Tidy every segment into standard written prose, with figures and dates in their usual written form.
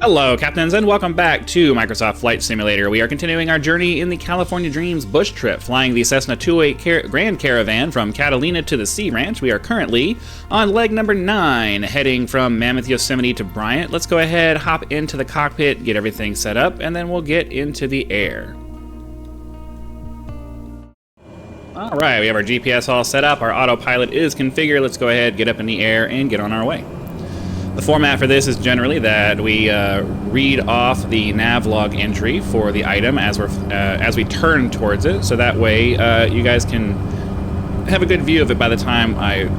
Hello, Captains, and welcome back to Microsoft Flight Simulator. We are continuing our journey in the California Dreams bush trip, flying the Cessna 208 Grand Caravan from Catalina to the Sea Ranch. We are currently on leg number 9, heading from Mammoth, Yosemite to Bryant. Let's go ahead, hop into the cockpit, get everything set up, and then we'll get into the air. Alright, we have our GPS all set up, our autopilot is configured. Let's go ahead, get up in the air, and get on our way. The format for this is generally that we read off the nav log entry for the item as we turn towards it, so that way you guys can have a good view of it by the time I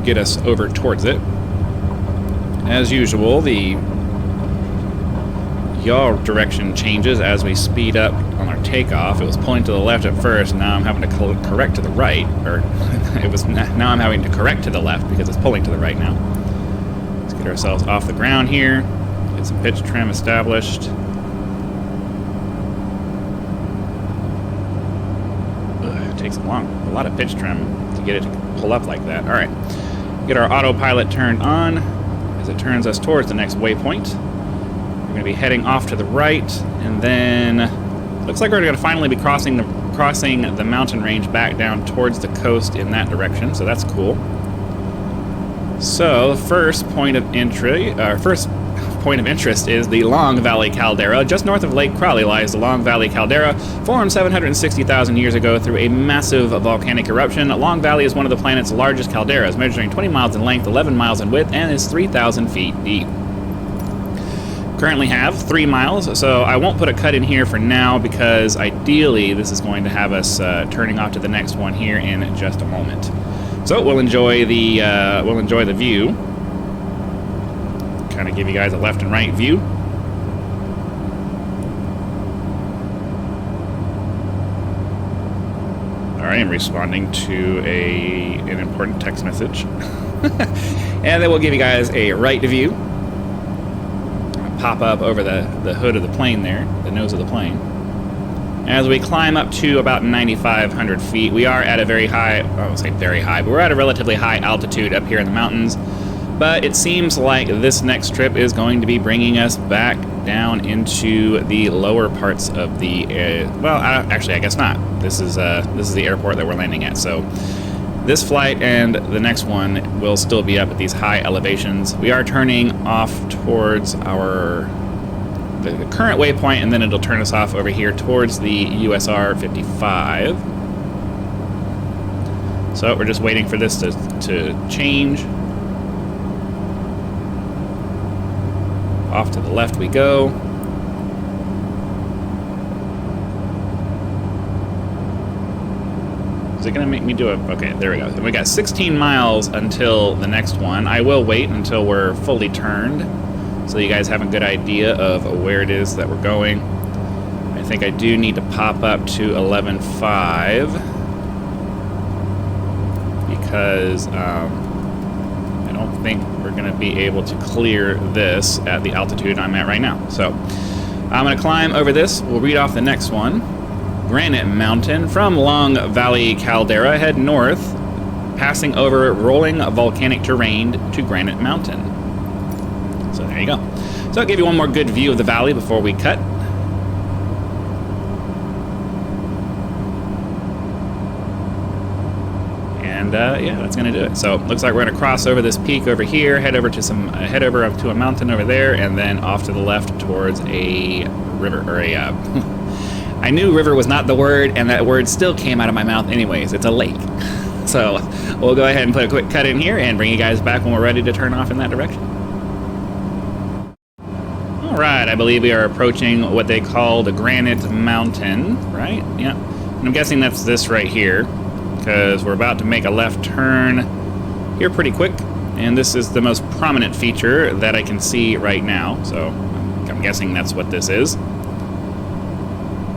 get us over towards it. As usual, the yaw direction changes as we speed up on our takeoff. It was pulling to the left at first, now I'm having to correct to the right, or now I'm having to correct to the left because it's pulling to the right now. Get ourselves off the ground here, get some pitch trim established. It takes a lot of pitch trim to get it to pull up like that. Alright, get our autopilot turned on as it turns us towards the next waypoint. We're going to be heading off to the right, and then looks like we're going to finally be crossing the mountain range back down towards the coast in that direction, so that's cool. So, the first point of interest is the Long Valley Caldera. Just north of Lake Crowley lies the Long Valley Caldera, formed 760,000 years ago through a massive volcanic eruption. Long Valley is one of the planet's largest calderas, measuring 20 miles in length, 11 miles in width, and is 3,000 feet deep. Currently have 3 miles, so I won't put a cut in here for now because ideally this is going to have us turning off to the next one here in just a moment. So we'll enjoy the view. Kind of give you guys a left and right view. All right, I'm responding to an important text message, and then we'll give you guys a right view. Pop up over the hood of the plane there, the nose of the plane. As we climb up to about 9,500 feet, we are at a very high, I won't say very high, but we're at a relatively high altitude up here in the mountains. But it seems like this next trip is going to be bringing us back down into the lower parts of the, actually I guess not. This is the airport that we're landing at. So this flight and the next one will still be up at these high elevations. We are turning off towards the current waypoint, and then it'll turn us off over here towards the USR 55. So we're just waiting for this to change. Off to the left we go. Is it going to make me do a... Okay, there we go. We got 16 miles until the next one. I will wait until we're fully turned, so you guys have a good idea of where it is that we're going. I think I do need to pop up to 11.5 because I don't think we're going to be able to clear this at the altitude I'm at right now. So I'm going to climb over this. We'll read off the next one. Granite Mountain. From Long Valley Caldera, head north, passing over rolling volcanic terrain to Granite Mountain. So there you go. So I'll give you one more good view of the valley before we cut. And yeah, that's gonna do it. So looks like we're gonna cross over this peak over here, head over to a mountain over there, and then off to the left towards a river, or a I knew river was not the word, and that word still came out of my mouth anyways. It's a lake. So we'll go ahead and put a quick cut in here and bring you guys back when we're ready to turn off in that direction. Alright, I believe we are approaching what they call the Granite Mountain, right? Yeah. And I'm guessing that's this right here, because we're about to make a left turn here pretty quick, and this is the most prominent feature that I can see right now, so I'm guessing that's what this is.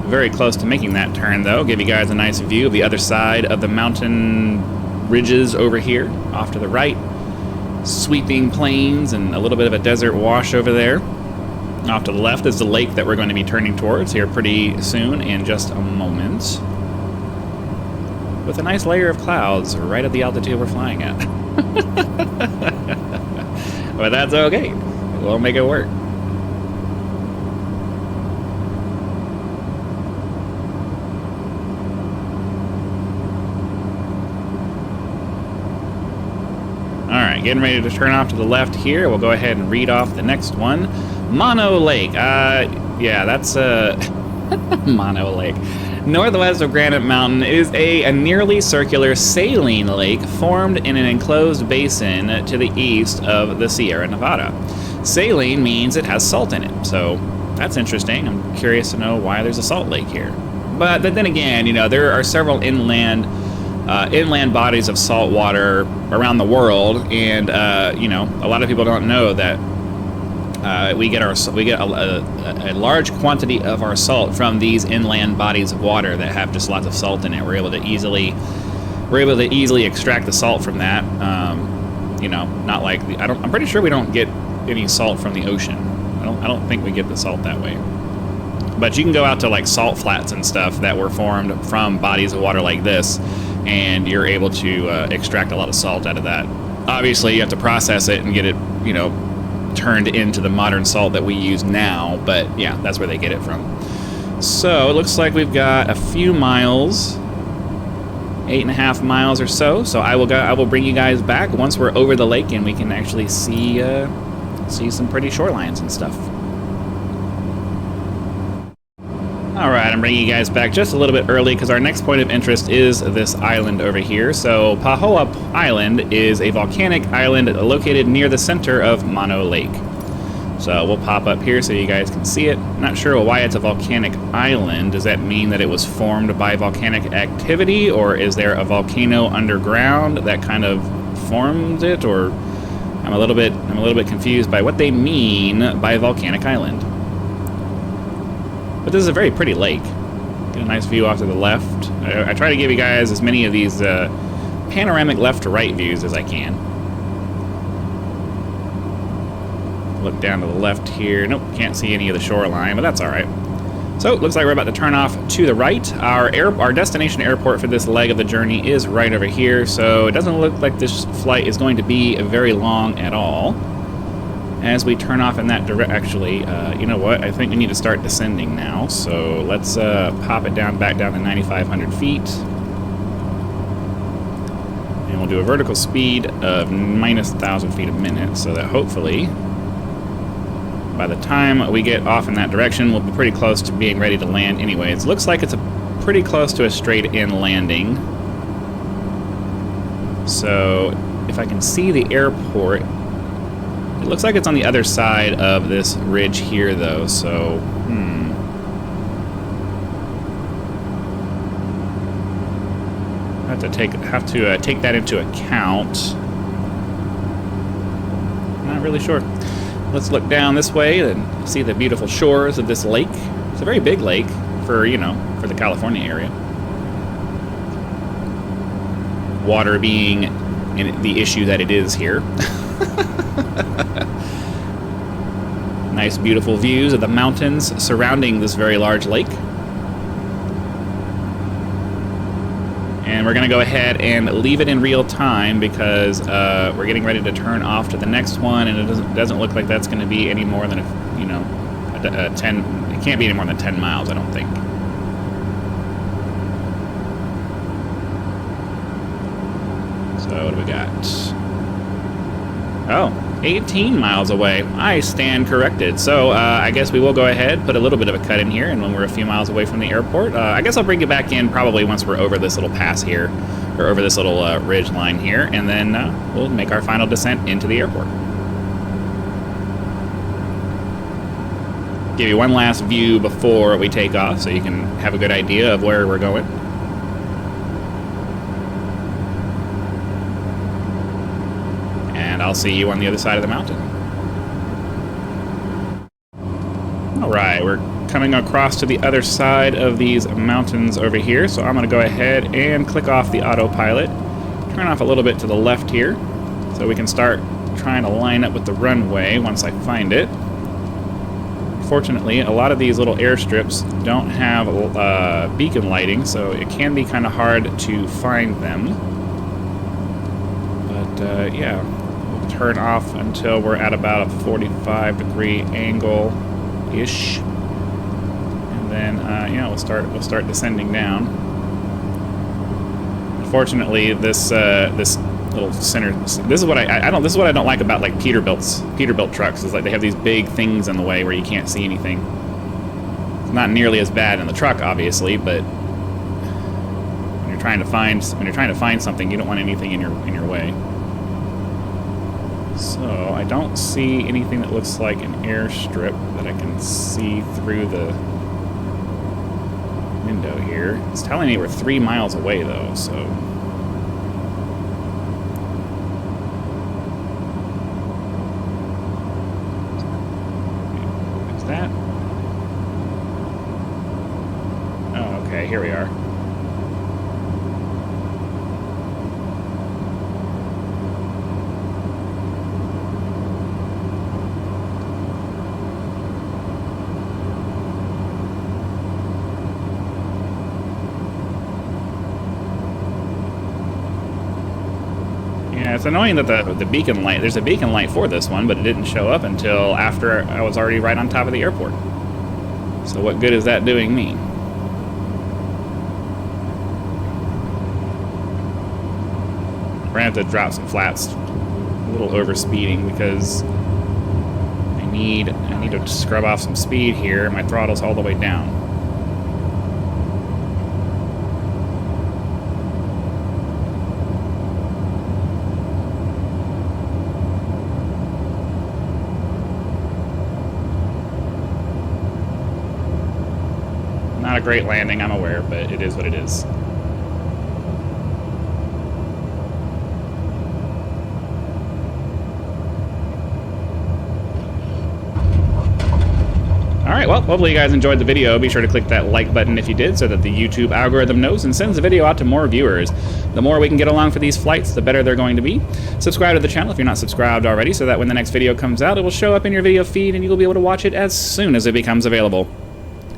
Very close to making that turn, though. Give you guys a nice view of the other side of the mountain ridges over here, off to the right. Sweeping plains and a little bit of a desert wash over there. Off to the left is the lake that we're going to be turning towards here pretty soon, in just a moment. With a nice layer of clouds right at the altitude we're flying at. But that's okay. We'll make it work. getting ready to turn off to the left here. We'll go ahead and read off the next one. Mono Lake. Yeah, that's Mono Lake. Northwest of Granite Mountain is a nearly circular saline lake formed in an enclosed basin to the east of the Sierra Nevada. Saline means it has salt in it, so that's interesting. I'm curious to know why there's a salt lake here. But then again, you know, there are several inland bodies of salt water around the world, and you know, a lot of people don't know that we get a large quantity of our salt from these inland bodies of water that have just lots of salt in it. We're able to easily extract the salt from that. You know, not like I'm pretty sure we don't get any salt from the ocean. I don't think we get the salt that way. But you can go out to like salt flats and stuff that were formed from bodies of water like this, and you're able to extract a lot of salt out of that. Obviously, you have to process it and get it, you know, turned into the modern salt that we use now, but yeah, that's where they get it from. So it looks like we've got a few miles, 8.5 miles or so. So I will bring you guys back once we're over the lake and we can actually see some pretty shorelines and stuff. All right, I'm bringing you guys back just a little bit early because our next point of interest is this island over here. So Pahoa Island is a volcanic island located near the center of Mono Lake. So we'll pop up here so you guys can see it. Not sure why it's a volcanic island. Does that mean that it was formed by volcanic activity, or is there a volcano underground that kind of formed it? Or I'm a little bit confused by what they mean by volcanic island. But this is a very pretty lake. Get a nice view off to the left. I try to give you guys as many of these panoramic left to right views as I can. Look down to the left here. Nope, can't see any of the shoreline, but that's all right. So it looks like we're about to turn off to the right. Our destination airport for this leg of the journey is right over here, so it doesn't look like this flight is going to be very long at all. As we turn off in that direction, actually, you know what? I think we need to start descending now. So let's pop it back down to 9,500 feet. And we'll do a vertical speed of -1,000 feet a minute, so that hopefully, by the time we get off in that direction, we'll be pretty close to being ready to land anyways. Looks like it's pretty close to a straight-in landing. So if I can see the airport, it looks like it's on the other side of this ridge here, though, so, I have to take that into account. Not really sure. Let's look down this way and see the beautiful shores of this lake. It's a very big lake for, you know, for the California area. Water being the issue that it is here. Nice, beautiful views of the mountains surrounding this very large lake. And we're going to go ahead and leave it in real time because we're getting ready to turn off to the next one, and it doesn't look like that's going to be any more than, a 10. It can't be any more than 10 miles, I don't think. So what do we got? Oh, 18 miles away. I stand corrected. So I guess we will go ahead, put a little bit of a cut in here, and when we're a few miles away from the airport, I guess I'll bring you back in probably once we're over this little pass here, or over this little ridge line here, and then we'll make our final descent into the airport. Give you one last view before we take off so you can have a good idea of where we're going. I'll see you on the other side of the mountain. All right, we're coming across to the other side of these mountains over here, so I'm going to go ahead and click off the autopilot, turn off a little bit to the left here, so we can start trying to line up with the runway once I find it. Fortunately, a lot of these little airstrips don't have beacon lighting, so it can be kind of hard to find them. But yeah. Turn off until we're at about a 45-degree angle-ish, and then yeah, we'll start descending down. Unfortunately, this little center. This is what I don't. This is what I don't like about like Peterbilt trucks. Is like they have these big things in the way where you can't see anything. It's not nearly as bad in the truck, obviously, but when you're trying to find something, you don't want anything in your way. So I don't see anything that looks like an airstrip that I can see through the window here. It's telling me we're 3 miles away though, so. Is that? Oh, okay, here we are. Yeah, it's annoying that the beacon light, there's a beacon light for this one, but it didn't show up until after I was already right on top of the airport. So what good is that doing me? We're gonna have to drop some flats, a little over speeding, because I need to scrub off some speed here. My throttle's all the way down. Not a great landing, I'm aware, but it is what it is. Alright, well, hopefully you guys enjoyed the video. Be sure to click that like button if you did, so that the YouTube algorithm knows and sends the video out to more viewers. The more we can get along for these flights, the better they're going to be. Subscribe to the channel if you're not subscribed already, so that when the next video comes out, it will show up in your video feed and you'll be able to watch it as soon as it becomes available.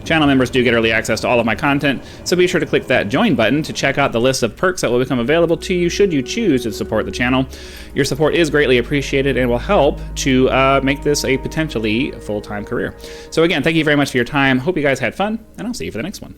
Channel members do get early access to all of my content, so be sure to click that join button to check out the list of perks that will become available to you should you choose to support the channel. Your support is greatly appreciated and will help to make this a potentially full-time career. So again, thank you very much for your time. Hope you guys had fun, and I'll see you for the next one.